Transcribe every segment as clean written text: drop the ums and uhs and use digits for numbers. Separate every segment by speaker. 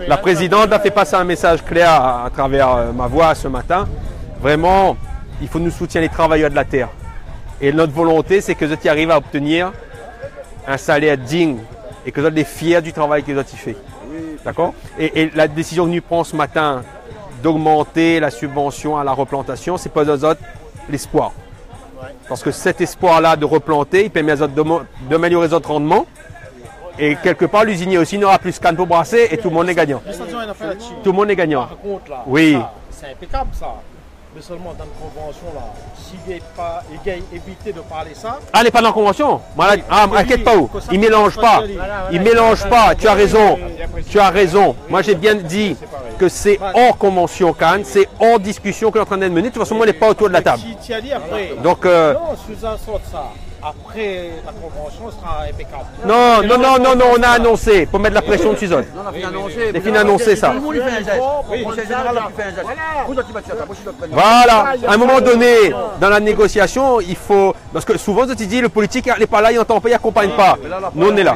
Speaker 1: La présidente a fait passer un message clair à travers ma voix ce matin. Vraiment, il faut nous soutenir les travailleurs de la terre. Et notre volonté, c'est que vous arrivent à obtenir un salaire digne et que vous êtes fiers du travail que vous avez fait. D'accord ? Et la décision que nous prenons ce matin d'augmenter la subvention à la replantation, c'est pas aux autres l'espoir. Parce que cet espoir-là de replanter, il permet aux autres d'améliorer les autres rendements. Et quelque part, l'usinier aussi n'aura plus canne pour brasser et tout le monde est gagnant. Tout le monde est gagnant.
Speaker 2: Par contre, là,
Speaker 1: oui.
Speaker 2: C'est impeccable ça. Mais seulement dans la convention, là, s'il n'est pas évité de parler ça.
Speaker 1: Ah, elle n'est pas dans la convention. Inquiète pas où. Il ne mélange pas. Il ne mélange pas. Tu as raison. Tu as raison. Moi, j'ai bien dit que c'est hors convention Cannes, c'est hors discussion qu'on est en train d'être menée. De toute façon, moi, elle n'est pas autour de la table.
Speaker 2: Tu as dit après.
Speaker 1: Donc,
Speaker 2: non, Suzanne sort ça. Après, la convention sera impeccable.
Speaker 1: Non, on a annoncé pour mettre la pression de Suzanne.
Speaker 3: Non, on a annoncé.
Speaker 1: Les fins annoncé ça.
Speaker 3: Tout le monde lui fait un geste. Le conseil général a fait un geste.
Speaker 1: Voilà. À un moment donné, dans la négociation, il faut. Parce que souvent, tu dis, le politique n'est pas là, il n'entend pas, il n'accompagne pas. Nous, on est là.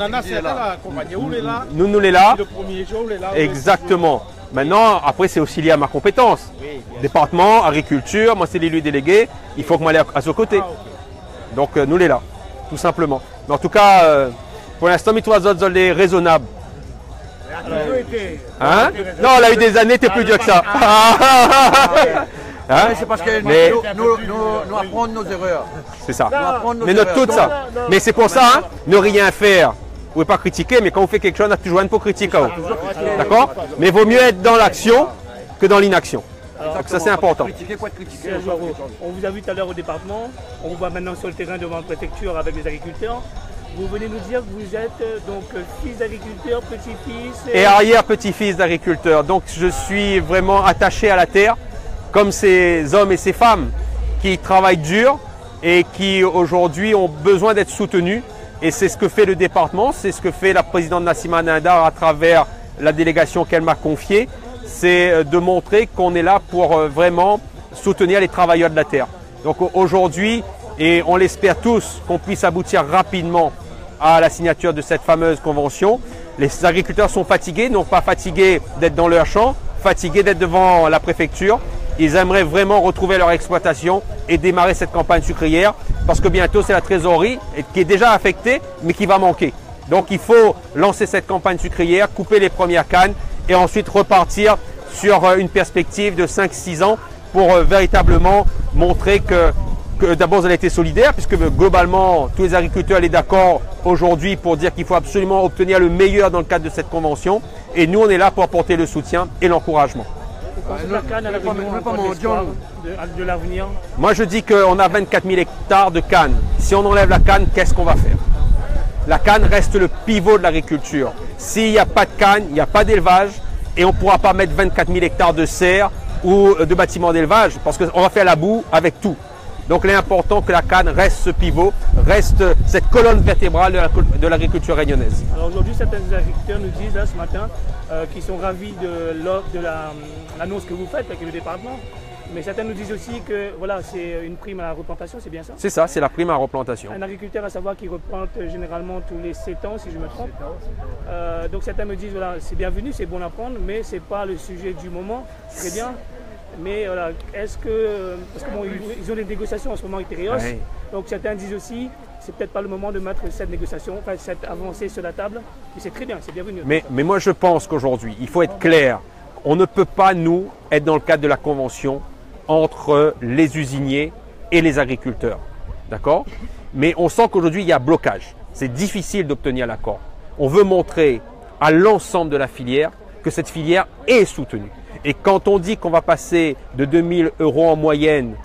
Speaker 1: Nous, on est là. Exactement. Maintenant, après, c'est aussi lié à ma compétence. Département, agriculture, moi, c'est l'élu délégué. Il faut que moi, à ce côté. Donc, nous, les là, tout simplement. Mais en tout cas, pour l'instant, mais toi, autres, est raisonnable. Hein? Non, elle a eu des années, t'es plus dur que ça.
Speaker 3: Hein? C'est parce que nous apprenons nos erreurs.
Speaker 1: C'est ça. Mais notre tout ça. Mais c'est pour ça, hein, ne rien faire. Vous ne pouvez pas critiquer, mais quand vous faites quelque chose, on a toujours une pour critiquer. D'accord? Mais il vaut mieux être dans l'action que dans l'inaction. Donc ça c'est important.
Speaker 4: On vous a vu tout à l'heure au département, on vous voit maintenant sur le terrain devant la préfecture avec les agriculteurs. Vous venez nous dire que vous êtes donc fils d'agriculteur, petit-fils
Speaker 1: et arrière-petit-fils d'agriculteur. Donc je suis vraiment attaché à la terre, comme ces hommes et ces femmes qui travaillent dur et qui aujourd'hui ont besoin d'être soutenus. Et c'est ce que fait le département, c'est ce que fait la présidente Nassima Nindar à travers la délégation qu'elle m'a confiée. C'est de montrer qu'on est là pour vraiment soutenir les travailleurs de la terre. Donc aujourd'hui, et on l'espère tous, qu'on puisse aboutir rapidement à la signature de cette fameuse convention. Les agriculteurs sont fatigués, non pas fatigués d'être dans leur champ, fatigués d'être devant la préfecture. Ils aimeraient vraiment retrouver leur exploitation et démarrer cette campagne sucrière parce que bientôt c'est la trésorerie qui est déjà affectée mais qui va manquer. Donc il faut lancer cette campagne sucrière, couper les premières cannes et ensuite repartir sur une perspective de 5-6 ans pour véritablement montrer que d'abord vous avez été solidaire puisque globalement tous les agriculteurs sont d'accord aujourd'hui pour dire qu'il faut absolument obtenir le meilleur dans le cadre de cette convention et nous on est là pour apporter le soutien et l'encouragement.
Speaker 4: De l'avenir.
Speaker 1: Moi je dis qu'on a 24 000 hectares de canne. Si on enlève la canne, qu'est-ce qu'on va faire? La canne reste le pivot de l'agriculture. S'il n'y a pas de canne, il n'y a pas d'élevage et on ne pourra pas mettre 24 000 hectares de serres ou de bâtiments d'élevage parce qu'on va faire la boue avec tout. Donc il est important que la canne reste ce pivot, reste cette colonne vertébrale de l'agriculture réunionnaise.
Speaker 4: Alors aujourd'hui, certains agriculteurs nous disent là ce matin qu'ils sont ravis de l'annonce que vous faites avec le département. Mais certains nous disent aussi que voilà, c'est une prime à la replantation, c'est bien ça?
Speaker 1: C'est ça, c'est la prime à la replantation.
Speaker 4: Un agriculteur à savoir qui replante généralement tous les 7 ans, si je me trompe. Donc certains me disent voilà, c'est bienvenu, c'est bon à prendre, mais ce n'est pas le sujet du moment. Très bien. Mais voilà, est-ce que. Parce que bon, ils ont des négociations en ce moment avec Tereos. Oui. Donc certains disent aussi c'est peut-être pas le moment de mettre cette négociation, enfin cette avancée sur la table. Mais c'est très bien, c'est bienvenu.
Speaker 1: Mais moi je pense qu'aujourd'hui, il faut être clair. On ne peut pas, nous, être dans le cadre de la convention entre les usiniers et les agriculteurs. D'accord? Mais on sent qu'aujourd'hui, il y a blocage. C'est difficile d'obtenir l'accord. On veut montrer à l'ensemble de la filière que cette filière est soutenue. Et quand on dit qu'on va passer de 2 000 € en moyenne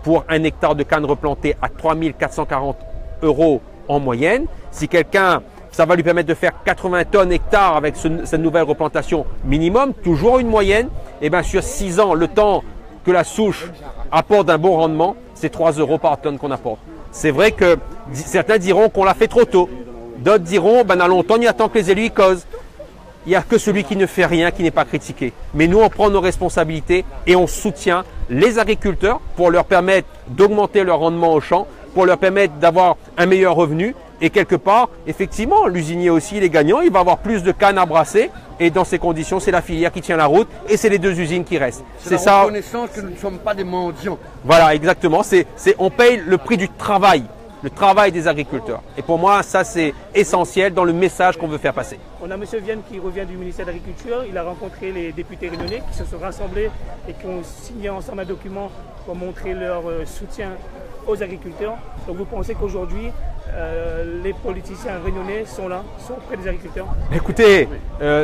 Speaker 1: pour un hectare de canne replantée à 3 440 € en moyenne, si quelqu'un, ça va lui permettre de faire 80 tonnes hectares avec cette nouvelle replantation minimum, toujours une moyenne, et bien sur 6 ans, le temps que la souche apporte un bon rendement, c'est 3 € par tonne qu'on apporte. C'est vrai que certains diront qu'on l'a fait trop tôt. D'autres diront, ben dans longtemps, il attend que les élus y causent. Il n'y a que celui qui ne fait rien qui n'est pas critiqué. Mais nous, on prend nos responsabilités et on soutient les agriculteurs pour leur permettre d'augmenter leur rendement au champ, pour leur permettre d'avoir un meilleur revenu, Et quelque part, effectivement, l'usinier aussi, il est gagnant, il va avoir plus de cannes à brasser. Et dans ces conditions, c'est la filière qui tient la route et c'est les deux usines qui restent.
Speaker 3: C'est la reconnaissance que nous ne sommes pas des mendiants.
Speaker 1: Voilà, exactement. On paye le prix du travail. Le travail des agriculteurs. Et pour moi, ça c'est essentiel dans le message qu'on veut faire passer.
Speaker 4: On a M. Vienne qui revient du ministère de l'Agriculture. Il a rencontré les députés réunionnais qui se sont rassemblés et qui ont signé ensemble un document pour montrer leur soutien aux agriculteurs. Donc vous pensez qu'aujourd'hui, les politiciens réunionnais sont là, sont auprès des agriculteurs?
Speaker 1: Écoutez,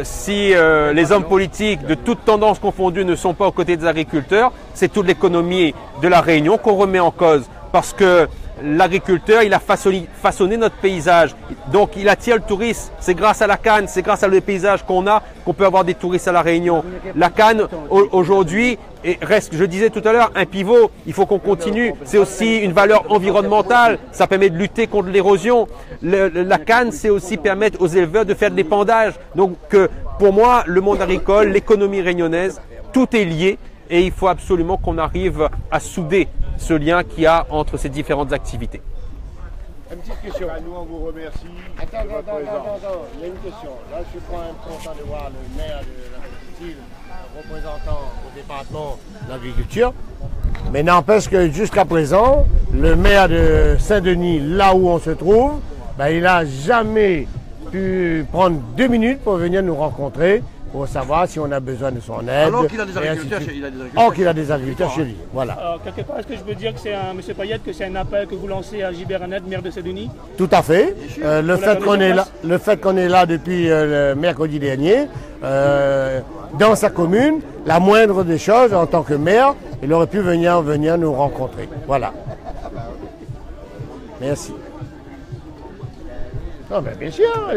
Speaker 1: si les hommes politiques de toutes tendances confondues ne sont pas aux côtés des agriculteurs, c'est toute l'économie de la Réunion qu'on remet en cause. Parce que l'agriculteur, il a façonné notre paysage. Donc, il attire le tourisme. C'est grâce à la canne, c'est grâce à le paysage qu'on a qu'on peut avoir des touristes à La Réunion. La canne, aujourd'hui, reste, je disais tout à l'heure, un pivot. Il faut qu'on continue. C'est aussi une valeur environnementale. Ça permet de lutter contre l'érosion. La canne, c'est aussi permettre aux éleveurs de faire de l'épandage. Donc, pour moi, le monde agricole, l'économie réunionnaise, tout est lié. Et il faut absolument qu'on arrive à souder ce lien qu'il y a entre ces différentes activités.
Speaker 2: Une petite question.
Speaker 5: Nous, on vous remercie.
Speaker 2: Attends, il y a une question. Là, je suis quand même content de voir le maire de la petite île représentant au département de l'agriculture. Mais n'empêche que jusqu'à présent, le maire de Saint-Denis, là où on se trouve, il n'a jamais pu prendre 2 minutes pour venir nous rencontrer, pour savoir si on a besoin de son aide.
Speaker 3: Alors qu'il a des agriculteurs chez lui.
Speaker 2: Alors qu'il a des agriculteurs chez lui, voilà.
Speaker 4: Alors, quelque part, est-ce que je peux dire que c'est M. Payette, que c'est un appel que vous lancez à Gilbert Annette, maire de Saint-Denis?
Speaker 2: Tout à fait. Le fait qu'on est là depuis le mercredi dernier, dans sa commune, la moindre des choses, en tant que maire, il aurait pu venir nous rencontrer. Voilà. Merci. Non, mais bien sûr.